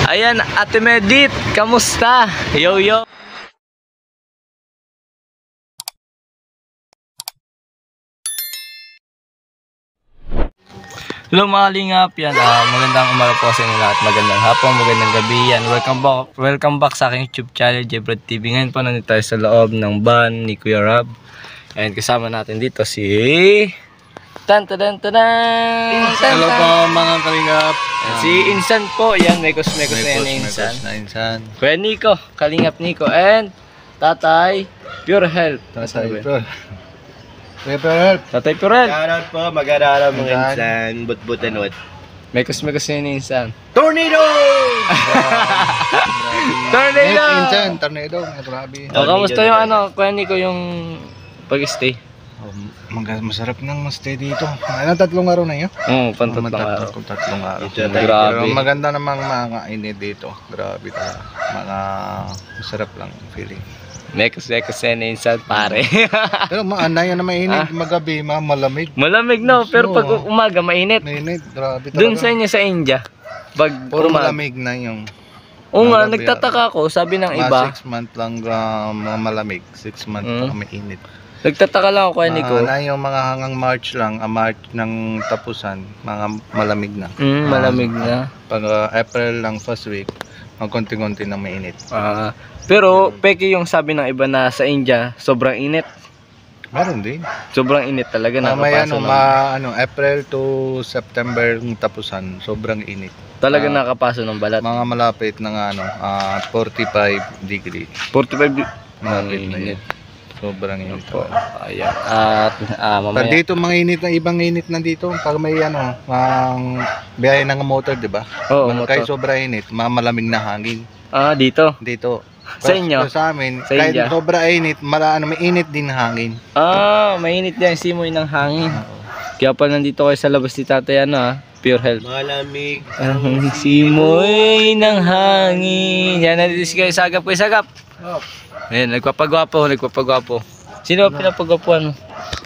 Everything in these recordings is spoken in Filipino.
Ayan, Ate Medit, kamusta? Yo, yo. Hello mga lingap, yan. Magandang umaga po sa inyo lahat. Magandang hapon, magandang gabi yan. Welcome back sa aking YouTube channel, Jebrad TV. Ngayon po nandito tayo sa loob ng van ni Kuya Rob. And kasama natin dito si... Hello po mga kalingap. Si Insan po, yan, mekos na yan ni Insan. Kuya Nico, Kalingap Nico, and Tatay Pure Health. Tatay Pure Health. Tatay Pure Health. Shoutout po, mag-aaraw mga Insan, but-butanot. Mekos yan ni Insan. Tornado! Tornado! Insan, tornado. Grabe. O, kamusta yung ano, Kuya Nico, yung pag-stay? Masarap nang stay dito. Ano, 3 araw na yun? Oo, pantatlong araw. 3 araw. Grabe. Pero maganda namang mga init dito. Grabe talaga. Masarap lang feeling. Mekos yan ni Insan, pare. Pero maanay na mainit. Magabi, malamig. Malamig no, pero pag umaga mainit. Mainit, grabe talaga. Doon sa inyo sa India, pag puro malamig na yung... Oo nga, nagtataka ako, sabi ng iba. 6 month lang malamig. 6 month pa mainit. Nagtataka lang ako, Kuya Nico. Na yung mga hanggang March lang, March ng tapusan, mga malamig na. Malamig na. Pag April lang first week, magkonti-konti na mainit. Pero peke yung sabi ng iba na sa India, sobrang init. Meron din. Sobrang init talaga na May April to September yung tapusan, sobrang init. Talaga nakapaso ng balat. Mga malapit ng 45 degree. 45 malapit na yun. Sobrang init po. Ayan. At mamaya. Pero dito mga init na ibang init nandito. Pag may biyahe ng motor, 'di ba? Oo, kahit sobra init, malamig na hangin. Dito. Dito. Sa inyo? Sa amin, sa kahit India? sobra init, may init din hangin. Mainit din simoy ng hangin. Kaya pa nandito kayo sa labas ni Tatay Pure Health. Malamig. Ang simoy ng hangin. Yan, nandito si kayo sagap. Ayan, nagpapagwapo. Sino pinapagwapuan mo?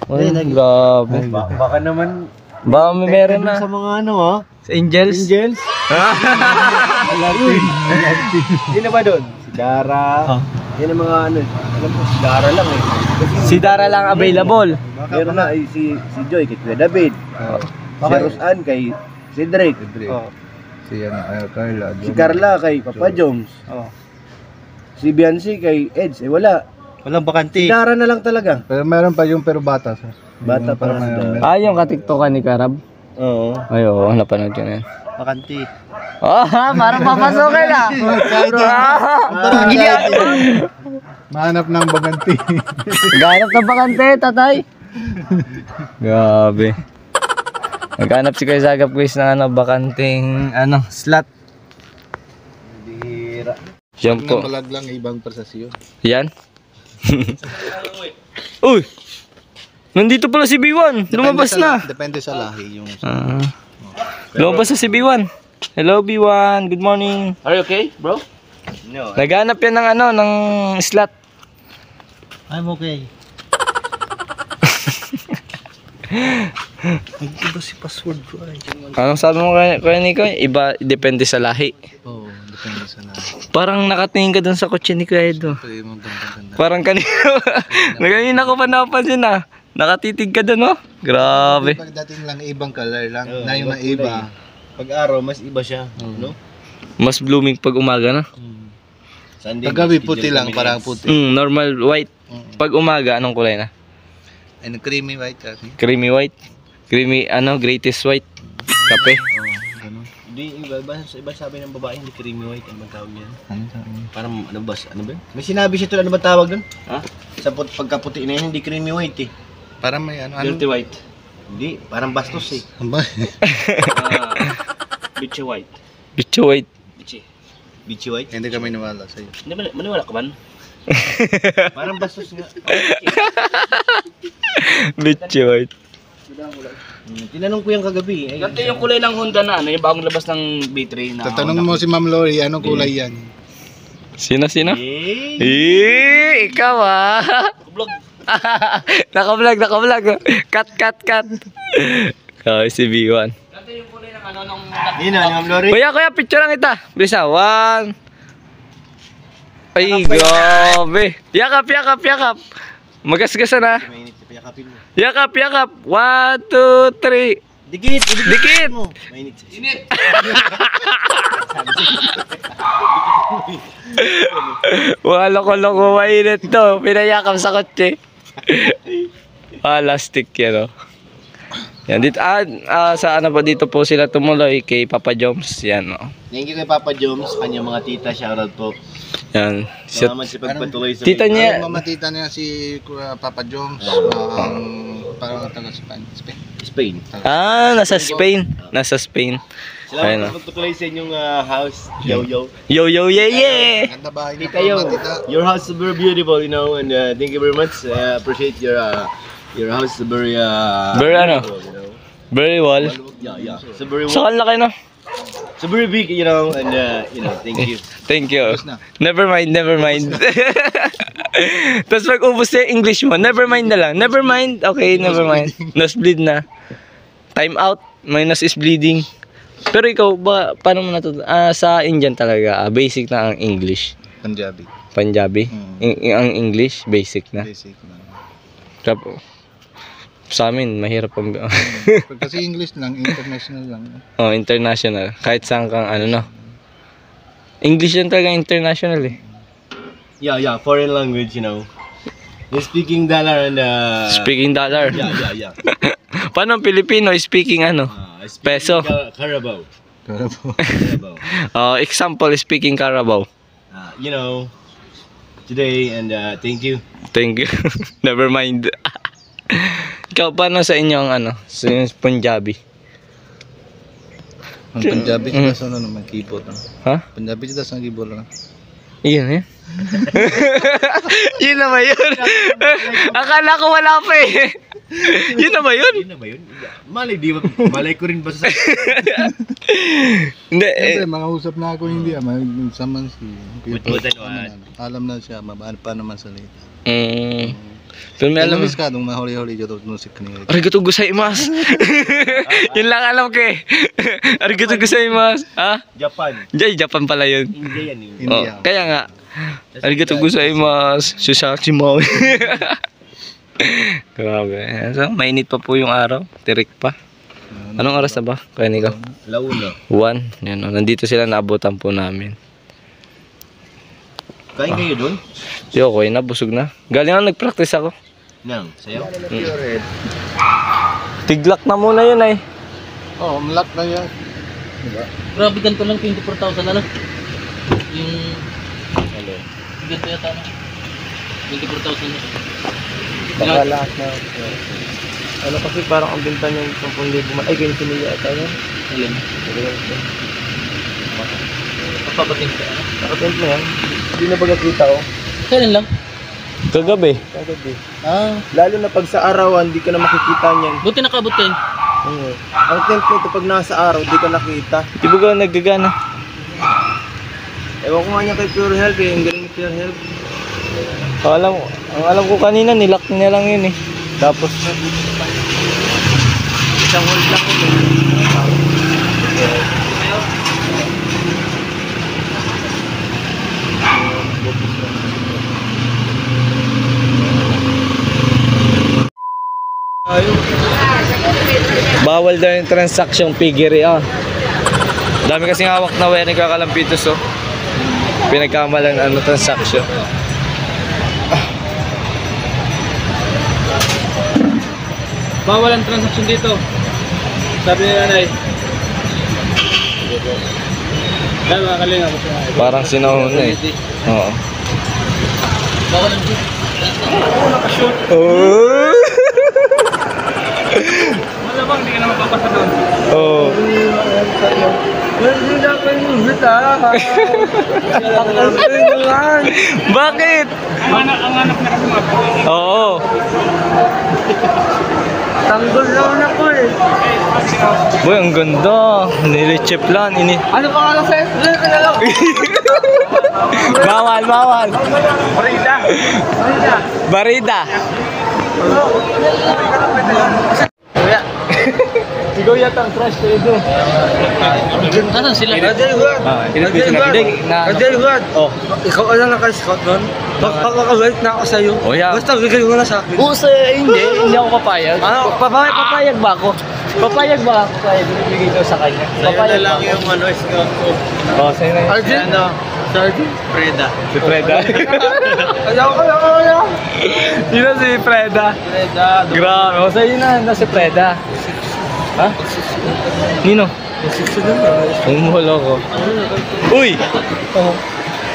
Ay, grabe. Baka naman... Baka may meron na. Sa mga Sa Angels? Sino ba doon? Si Dara. Yan ang mga alam ko, si Dara lang eh. Si Dara lang available. Meron na si Joy kay Kuya David. Si Rosan kay Cedric. Si Carla. Si Carla kay Papa Jones. Si Biancy kay Eds. Wala. Walang bakante. Si Dara na lang talaga. Pero meron pa yung bata. Bata pa na. Yung katiktokan ni Karab? Oo. Ay, oo. Napanood yun yan. Bakante. Parang papasokin na. Mahanap ng baganti. Naghanap ng bakante, Tatay. Grabe. Naghanap si Kuya Sagap Quiz ng bakanting slot. Bihira. Yan po. Malag lang ibang prosesyo. Yan. Uy! Nandito pala si B1. Lumabas na. Depende sa lahi yung... Lumabas na si B1. Hello B1. Good morning. Are you okay, bro? No. Naghanap yan ng slot. I'm okay. Iba si password ko ay. Anong sabi mo Kuya Nico? Iba, depende sa lahi. Oo, depende sa lahi. Parang nakatingin ka dun sa kotse ni Kuya Edo. Parang kanina ko pa napansin nakatitig ka dun, no? Grabe. Pagdating lang ibang color lang. Na yung iba. Pag araw, mas iba siya. No? Mas blooming pag umaga, no? Paggabi puti lang, parang puti. Normal white. Pag umaga, anong kulay na? Creamy white. Creamy white. Creamy, greatest white. Kape. Hindi, iba sabi ng babae, hindi creamy white. Ano ba tawag yan? Parang, ano ba? May sinabi siya ano ba tawag doon? Sa pagkaputi na yan, hindi creamy white eh. Parang may Dirty white. Hindi, parang bastos eh. Biche white. Biche white. Bichi white? Hindi kami nawala sa'yo. Hindi, maniwala ka ba? Parang bastos nga. Biche white. Tinanong ko yung kagabi. Ganito yung kulay ng Honda yung bagong labas ng B3 na. Tatanong mo si Ma'am Lori, anong kulay yan? Sino? Ikaw Vlog. Naka-vlog. Cut. Si B1. Ganito yung kulay ng Yun na, Ma'am Lori. Kuya, picture lang kita. Bisa, 1. Ay, grabe. Yakap. Magasgasan na. Mainit sa piyakapin mo. Yakap. 1, 2, 3. Dikit mo. Mainit sa init. Wala ko mainit to. Pinayakap sa kotse. Stick yan, oh. Yan, dito, sa ano pa dito po sila tumuloy kay Papa Joms. Yan, oh. Thank you kay Papa Joms, kanyang mga tita, shoutout po. Yan. Salamat sa pagpatuloy sa Tita niya, Mamatita niya si Papa Jones, parang taga Spain. nasa Spain. Salamat Ayun, sa pagpatuloy sa inyong house. Yo. Yo, yeah. Ganda bahay na Tita Yo, your house is very beautiful, you know, and thank you very much. Appreciate your house is very Very ano? beautiful, you know. Very well. Yeah. So very Saan laki, no? so very big, you know, and you know, thank you. Thank you. Never mind. Tapos pag ubos na yung English mo, never mind na lang. Never mind. Okay, never mind. Nosebleed na. Time out. Minus is bleeding. Pero ikaw, paano mo natutunan? Sa Indian talaga, basic na ang English. Punjabi. Ang English, basic na. Tapos, sa amin, mahirap ang... Kasi English lang, international lang. Oh, international. Kahit saan kang ano, no? English lang talaga international, eh. Yeah, foreign language, you know. You're speaking dollar and Speaking dollar. Yeah. Paano ang Pilipino speaking ano? Peso. Carabao. Example, speaking Carabao. You know, today and thank you. Thank you. Never mind. Ikaw, paano sa inyo ang ano? Sa yung Punjabi? Ang Punjabi sila sa ano naman, keyboard. Ha? Punjabi sila sa keyboard lang. Iyan, eh? Yun na ba yun? Akala ko wala pa eh. Yun na ba yun? Yun na ba yun? Malay ko rin ba sa... Hindi, Siyempre, mga usap na ako hindi. Saman si... What? Alam na siya, paano man salita. Pero may alam mo. Alamis ka, nung mahuli-huli dito, musik kanina. Arigato gozaimasu. Yun lang alam ko eh. Arigato gozaimasu. Ha? Japan. Japan pala yun. India yan eh. India. Kaya nga. Arigato gozaimasu. Susachi mo. Grabe. So, mainit pa po yung araw. Tirik pa. Anong oras na ba? Kaya nikaw? 1:00. Yan, nandito sila, naabutan po namin. Kain kayo dun? Okay na, busog na. Galing ako, nag-practice ako. Nang, sayo? Tiglak na muna yun ay. Oo, malak na yan. Grabe ganito lang 24,000 ano? Yung... Ganito yata na. 24,000 na. Baka lahat na. Ano kasi parang ang binta niya 10,000. Ay, ganito niya ata yun. Alin? Papapating ka ano? Nakatent mo yan. Hindi na baga kita oh. Kailan lang? Kagabi. Lalo na pag sa araw, hindi ka na makikita niyan. Buti nakabot kayo. Ang tent nito pag nasa araw, hindi ka nakita. Di ba ka naggagana? Ewan ko nga niya kay Pure Health eh. Ang galing ni Pure Health. Ang alam ko kanina, nilock niya lang yun eh. Tapos, Isang hold lang ko. bawal daw yung transaction figure ah. Dami kasing hawak na wire ng Kakalampitos oh. Pinagkamalan ano transaction. Bawal ang transaction dito. Sabi ni nanay. Dahil makalinga mo siya. Parang sinahon na eh. Oo. Bawal ang dito. Oh. Malamang hindi ka na mapapasa doon. Oh. Hindi na ako yung bita. Bakit? Ang anak na kasi mga Oo. Tanggol naman ako eh. Boy, ang ganda. Nilichip lang. Ano pa nga lang sa'yo? Bawal. Barida. Ikaw yata ang crush ko ito. Nasaan sila? Oh. Ikaw alam na ka-scout nun? Pagkakawait na ako sa'yo. Oh, yeah. Basta bigay mo na sa akin. Busa, hindi ako papayag. Papayag ba ako? Papayag ba ako? Papayag, bibigay ko sa kanya. Papayag lang ba ako? yung ano, scout ko. Oh, sa'yo na yun. Arjun? Arjun? Preda. Si Freda. Ayaw. Sino si Freda? Preda. Grabe. O, sa'yo na si Freda. Ha? Nino? Umuholo ko. Uy!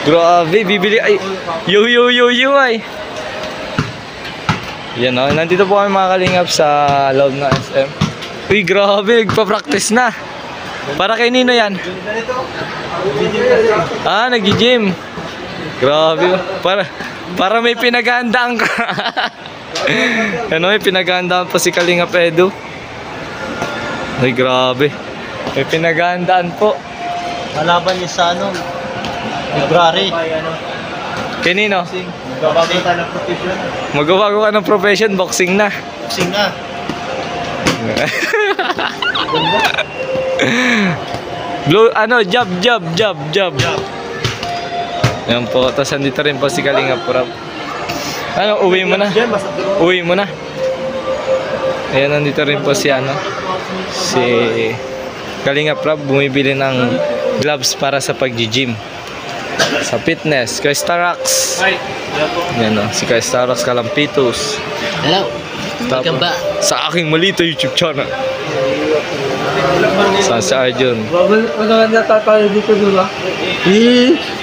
Grabe, bibili ay. Yo ay. Yan o, nandito po kami mga kalingap sa loob ng SM. Uy, grabe, nagpa-practice na. Para kay Nino yan. Ah, nag-gym. Grabe. Para may pinaghandaan ka. Ano, may pinaghandaan pa si Kalingap Edu. Ay, grabe. May pinaghandaan po. Malaban niya sa ano, February. Kay Nino, Magbabago tayo ng profession. magbabago ka ng profession, boxing na. Boxing na. Blue, ano, jab. Yan po, tapos andito rin po si Kalingap Rob. Ano, uwi mo na? Uwi mo na. Ayan, nandito rin po si si Kalingap Rob, bumibili ng gloves para sa pag-gym. Sa fitness, kay Starax. Yan o, si kay Starax Kalampitos. Hello. Tapos, sa aking malito YouTube channel. Saan si Arjun? Babalik pa naman yata tayo dito, di ba?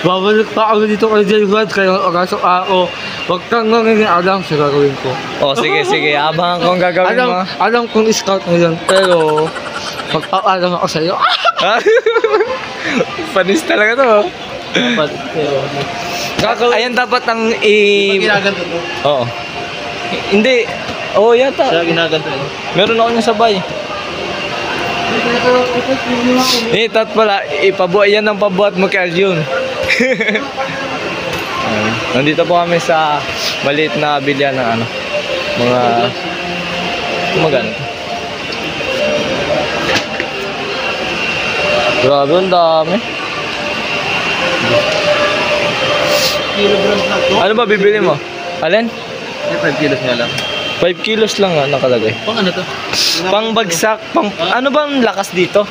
Babalik pa ako dito kay J-Rod, kaya oras ako. Huwag kang alam sa gagawin ko. Oh, sige. Abangan ko ang gagawin mo. Alam kong scout mo yan, pero magpapaalam ako sa'yo. Panis talaga to. Ayan dapat ang Ginaganto to. Oo. Hindi. Oo, yata. Siya ginaganto to. Meron ako yung sabay. Tat pala, yan ang pabuhat mo kay Aljun. Nandito po kami sa maliit na bilyan ng mga maganda. Grabe, ang dami. Kilograms na to. Ano ba bibili mo? Alin? 5 kilos nga lang. 5 kilos lang nakalagay. Pang ano to? Pang bagsak, ano bang lakas dito?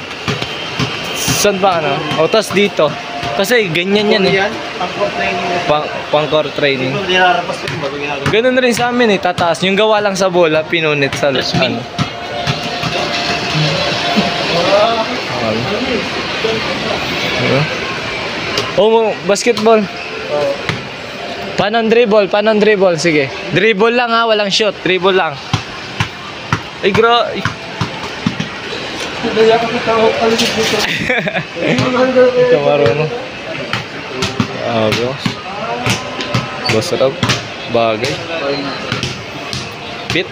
Saan ba O, tas dito. Kasi ganyan yan eh. Pang training. Pang core training. Hindi narapas ko bago ginagawa. Ganun rin sa amin eh, tataas. Yung gawa lang sa bola, pinunit sa basketball. Paano ang dribble? Sige. Dribble lang ha, walang shot. Dribble lang. Ay, ito marunong. Boss Rob. Bagay. Pit.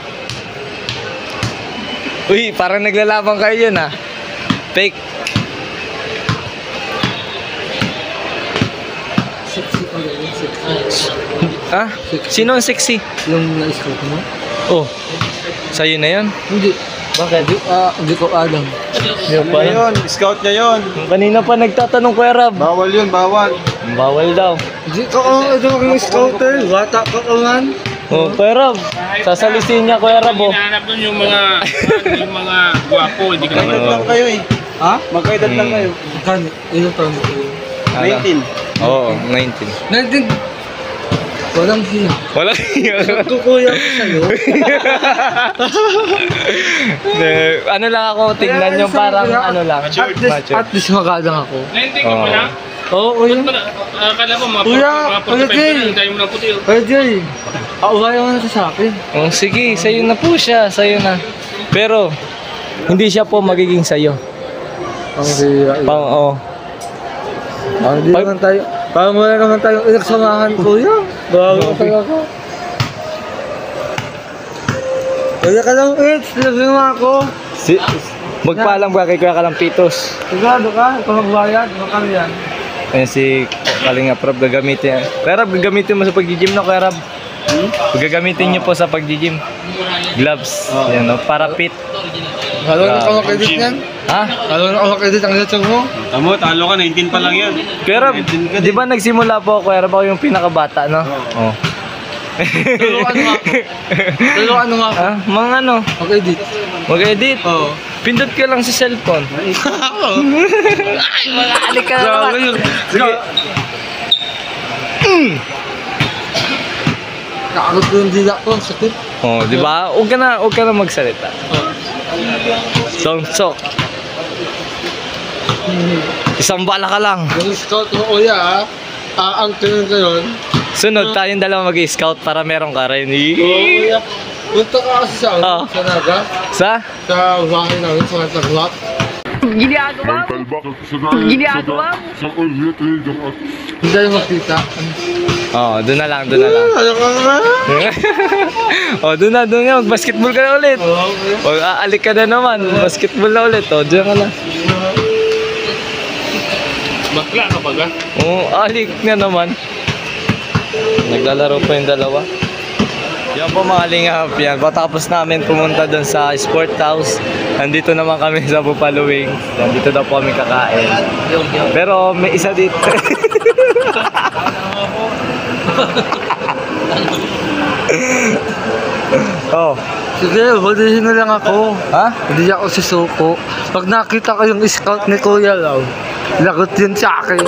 Uy, parang naglalabang kayo yun ha. Fake. Ah? Sino ang sexy? Yung na-scout mo? Oh. Sa'yo na yan? Hindi. Bakit? Hindi ko alam. Yun pa yun. Scout niya yun. Kanina pa nagtatanong Kuya Rab. Bawal yun, bawal. Bawal daw. Hindi ko yung scouter. Bata ka ka man. Oh, Kuya Rab. Sasalisin niya Kuya Rab oh. Hinahanap doon yung mga gwapo, hindi ka naman. Lang kayo eh. Ha? Magkaedad lang kayo. Kan, ilang taon ko? 19. Oo, 19. Nandun. Walang hiya. Wala Kukuya ko sa'yo. ano lang ako, tingnan yung parang ano lang. At least magalang ako. Naintindihan ko mo na? Oo, kuya. Akala ko mga Kuya, kuya 45 Jay. na, tayo mo na puti. Kuya Jay, aawaya mo na sa akin. Oh, sige, sa'yo na po siya, sa'yo na. Pero, hindi siya po magiging sa'yo. Ang hiya. Oh. Hindi naman tayo. Parang wala naman tayong inagsamahan, kuya. Bago ako. Kuya ka lang, Itz. Tinagin mo ako. Magpaalam ka kay Kuya Kalampitos. Sigado ka, ikaw magbayad. Baka yan. Ayan si Kalingap Rob, gagamitin. Kuya Rob, gagamitin mo sa pag-gym na, Kuya Rob. Gagamitin niyo po sa pag-gym. Gloves. Yan, no? Para fit. Lalo na ako credit niyan. Ha? Lalo na ako credit ang YouTube mo. Tamo, talo ka, 19 pa lang yan. Pero, di ba nagsimula po ako, Kuya Rab, ako yung pinakabata, no? Oo. Turuan mo ako. Turuan mo ako. Ah, mga ano, Mag-edit. mag-edit. Oo. Pindot ka lang sa cellphone. Ay, mga alik ka na Grabe naman. yun. Sige. Nakagot ko yung dila ko. Sakit. Oh, di ba? Huwag ka na magsalita. Sok. Isang bala ka lang. Yung scout mo, kuya ha. Ang tingin ko yun. Sunod, tayong dalawa mag-scout para meron ka rin. Kuya. Punta ka kasi sa Oo. sa Naga. Sa? Sa bahay namin, sa Taglak. Hindi tayo makita. Oh, doon na lang. Ano ka nga? Oh, doon na. Mag-basketball ka na ulit. Oo, kuya. O, aalik ka na naman. Basketball na ulit. O, diyan ka na. Bakla ka ba ka? Oo, alik na naman. Naglalaro pa yung dalawa. Yan po mga lingap. Yan, patapos namin pumunta doon sa sport house. Nandito naman kami sa Buffalo Wings. Nandito daw po kami kakain. Pero may isa dito. Oh, Sige, hulihin na lang ako. ha? Hindi ako susuko. Pag nakita ko yung scout ni Kuya Lau, lagot yun sa akin.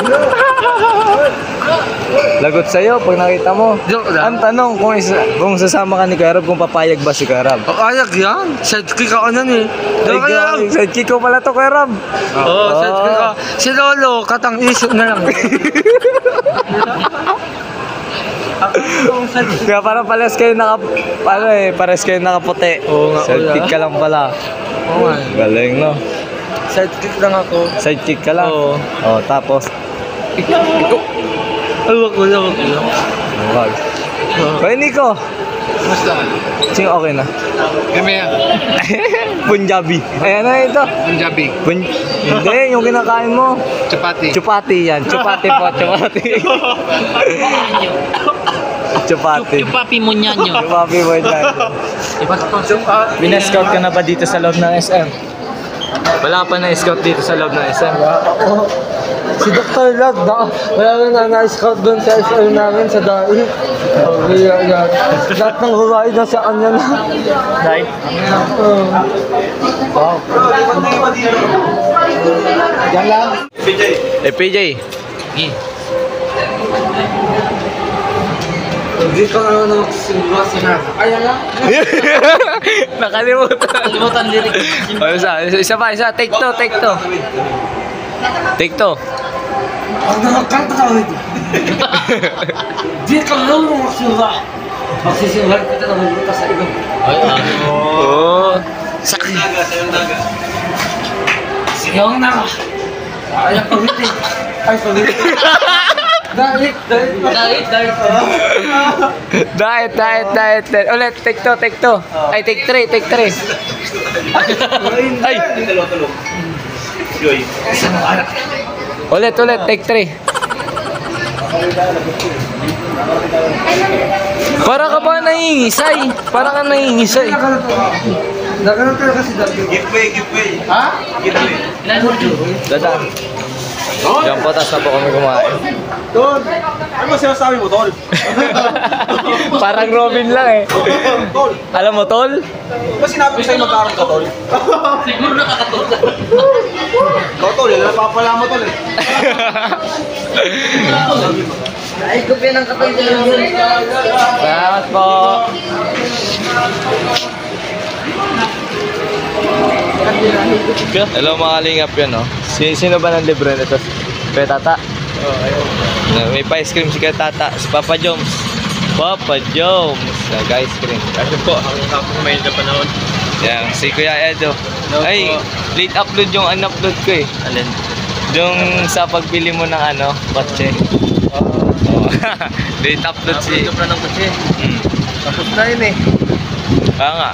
Lagot sa'yo pag nakita mo. Joke lang. Ang tanong kung sasama ka ni Kuya Rab, kung papayag ba si Kuya Rab? O ayag yan. Sidekick ako nan eh. Joke lang. Sidekick ko pala to, Kuya Rab. Oo, sidekick ako. Si Lolo, katang issue na lang. Kaya parang pares kayo nakaputi. Oo nga, Sidekick ka lang pala. Oo nga. Galing, no? Sidekick lang ako. Sidekick ka lang? Oo. Oh, tapos? Ay, wag ko lang. Wag. Hoy, Nico! Basta. Sing okay na? Gamaya. Punjabi. Ayan na ito. Punjabi. Hindi, yung kinakain mo. Chapati. Chupati yan. Chupati po, chupati. Chupati. Chupapi mo niyan yun. Chupati mo yan. Bina-scout ka na ba dito sa loob ng SM? Wala pa na-scout dito sa loob ng SM. Si Dr. Lad, wala na na-scout doon sa SL namin sa Dai. Okay, yan. Lahat ng huwai na sa kanya na. Right? Wow. Yan lang. Eh, PJ. Hindi ka na magsimba sa nasa. Ayan lang. Nakalimutan. Kalimutan lirik. Oh, isa pa. Take two. Take two. Ang nakakanta ka ito. Di ka na magsimba. Magsisimba kita na magbuta sa iyo. Ay, Oh. Sakit. Siyong na ka. Ay, pagwiti. Ay, pagwiti. Dahil. Diet. Ulit, take two. Ay, take three. Ay. Ulit, take three. Para ka ba nangingisay? Para ka nangingisay. Nagano tayo kasi dati. Giveaway. Ha? Dada. Yan po, tas na po kami kumain. Tol! Ano ba sinasabi mo, Tol? Parang Robin lang eh. Tol! Alam mo, Tol? Ba sinabi ko sa'yo magkaroon ka, Tol? siguro nakakatulog. Ikaw, Tol, yan ang papala mo, Tol eh. Ay, kupi ng katulog yun. Salamat po. Hello mga lingap yun, no? Sino ba ng libre nito? Kuya Tata? Oh, ayun. May pa-ice cream si Kuya Tata. Si Papa Joms. Nag-ice cream. Kasi po, ang kapag may na panahon. Yan, si Kuya Edo. Ay, late upload yung un-upload ko eh. Alin? Yung sa pagbili mo ng ano, kotse. Oh. Late upload si... Upload na ng kotse. Tapos na yun eh. Kaya nga.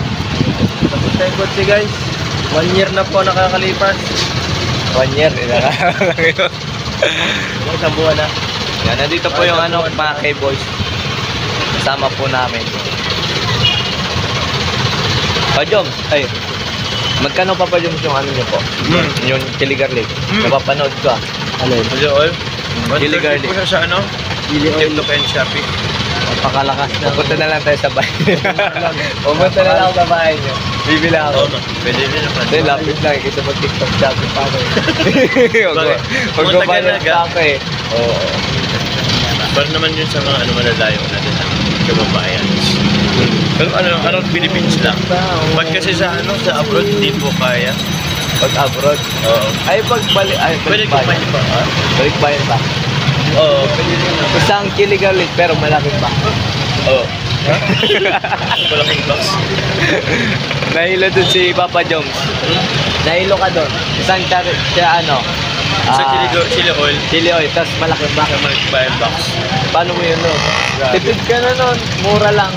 Tapos na yung kotse, guys. 1 year na po nakakalipas. 1 year. Lang yun. Isang buwan na. Yan, nandito po yung ano, mga K-boys. Kasama po namin. Pajom, ay. Magkano Papa Joms yung ano niyo po? Yung chili garlic. Napapanood ko ah. Chili oil. Chili 130 garlic. po siya sa ano? TikTok and Shopee. Napakalakas na. Pupunta na lang tayo sa bahay. Pupunta na lang ako sa bahay niyo. Bibili ako. Oo, pwede rin naman. Hindi, lapit lang. Kita mo TikTok Shopee pa ako eh. Bakit? Magbabayad Matagal pa ako eh. Oo. Para naman yun sa mga ano malalayo natin sa kababayan. Pero ano Philippines lang. Pag kasi sa ano sa abroad hindi po kaya. Pag abroad. Oo. Ay, balik Pwede ko pa ba? Ha? Balik bayan pa. Oo. Pwede rin naman. Isang chili garlic pero malaki pa. Oo. Malaking box. Nahilo dun si Papa Joms. Nahilo ka dun. Isang siya ano. Sa chili oil. Chili oil, tapos malaki ba? Sa malaking box. Paano mo yun no? Tipid ka na nun. Mura lang.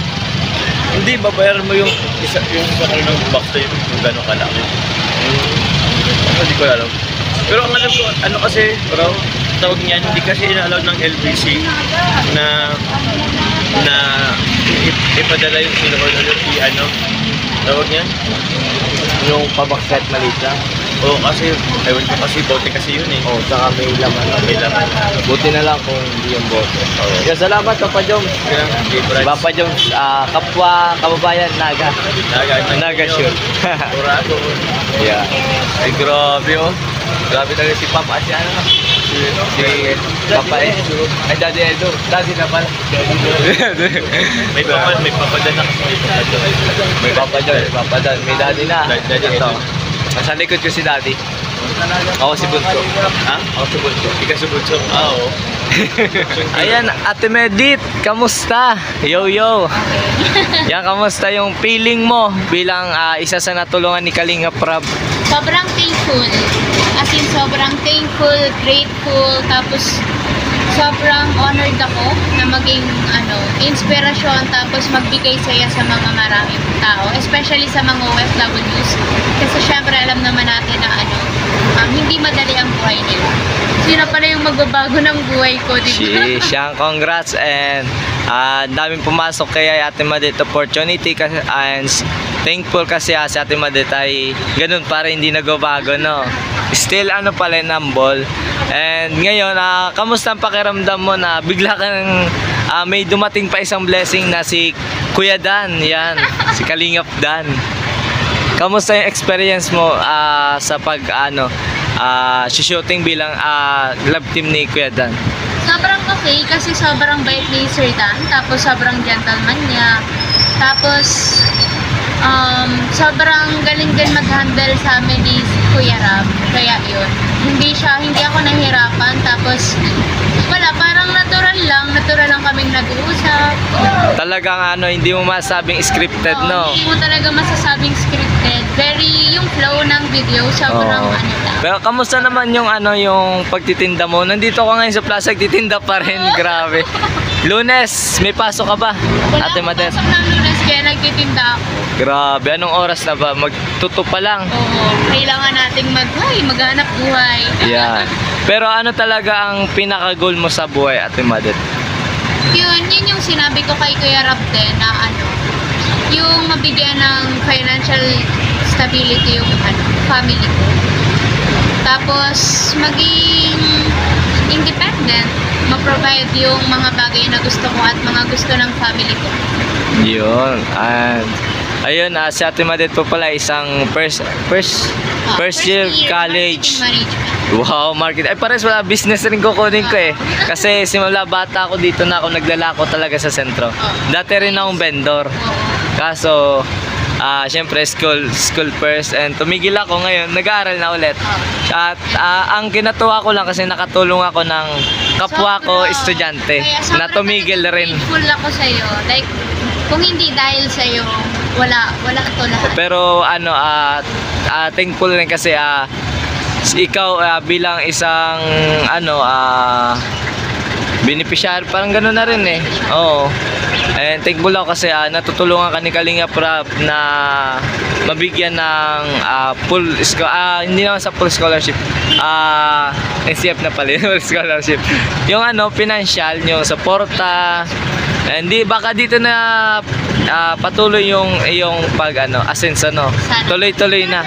Hindi, babayaran mo yung isa ng box na yung kung gano'ng kalaki. Hindi ko alam. Pero ang alam ko, ano kasi, bro, tawag niyan, hindi kasi ina-allow ng LBC na ipadala yung chili oil ulit ano, tawag niyan? Yung pabakset maliit lang. Oo, kasi, ewan ko kasi, bote kasi yun eh. Oh, saka may laman. May laman. Buti na lang kung hindi yung bote. Kaya salamat Papa Joms. Kaya, Si Papa Joms, kapwa, kababayan, Naga. Naga sure. Kurado. Yeah. Ay, grabe oh. Grabe talaga si Papa. Si ano? Si Papa Edo. Ay, Daddy Edo. Daddy na pala. May papadala kasi may papadala. May Papa John. May Daddy na. Daddy Ito. Edo. Nasa likod ko si Daddy. Ako si Bunso. Ha? Ako si Bunso. Ikaw sa bunso. Oo. Ayan, Ate Medit, kamusta? Yo, yo. Yan, kamusta yung feeling mo bilang isa sa natulungan ni Kalinga Prab? Sobrang thankful. As in, sobrang thankful, grateful, tapos sobrang honored ako na maging inspirasyon, tapos magbigay saya sa mga maraming tao, especially sa mga OFWs. Kasi syempre alam naman natin na hindi madali ang buhay nila. Sino pala yung magbabago ng buhay ko, di ba? Siyang congrats and daming pumasok kay Ate Madet opportunity kasi and thankful kasi si Ate Madet ay ganun para hindi nagbabago no. Still pala humble. And ngayon, kamusta ang pakiramdam mo na bigla kang may dumating pa isang blessing na si Kuya Dan, yan, si Kalingap Dan. Kamusta yung experience mo sa shooting bilang love team ni Kuya Dan? Sobrang okay kasi sobrang bait ni Sir Dan, tapos sobrang gentleman niya, tapos sobrang galing din mag-handle sa amin ni Kuya Rab, kaya yun, hindi ako nahihirapan, tapos wala, parang natural lang kaming nag-uusap. Talagang hindi mo masabing scripted, no? Hindi mo talaga masasabing scripted, very yung flow ng video, sobrang lang. Pero kamusta naman yung yung pagtitinda mo? Nandito ka ngayon sa plaza, titinda pa rin, grabe. Lunes, may pasok ka ba? Wala Ate akong Madet. pasok ng Lunes, kaya nagtitinda ako. Grabe, anong oras na ba? Magtuto pa lang. Oo, kailangan nating maghanap buhay. Yan. Pero ano talaga ang pinaka-goal mo sa buhay, Ate Madet? Yun yung sinabi ko kay Kuya Rab din na yung mabigyan ng financial stability yung family ko. Tapos maging independent, ma-provide yung mga bagay na gusto ko at mga gusto ng family ko. Yun. And ayun, si Ate Madet po pala isang first year college. Management. Wow, market. Ay, pares wala business rin kukunin ko eh. Kasi simula bata ako dito na ako naglalako talaga sa sentro. Dati rin akong vendor. Kaso, syempre school first and tumigil ako ngayon, nag-aaral na ulit. At ang kinatuwa ko lang kasi nakatulong ako ng kapwa ko estudyante na tumigil rin. Grateful ako sa'yo. Like, kung hindi dahil sa'yo, wala to lahat. Pero thankful rin kasi ikaw bilang isang beneficiary, parang gano'n na rin eh. Oo. And thankful ako kasi natutulungan ka ni Kalinga Prab na mabigyan ng hindi naman sa full scholarship. NCF na pala yung scholarship. Yung financial, yung suporta, Hindi, baka dito na patuloy yung iyong pag asenso, no? Sana. Tuloy-tuloy na.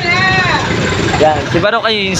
Yan, si Baro kayo yung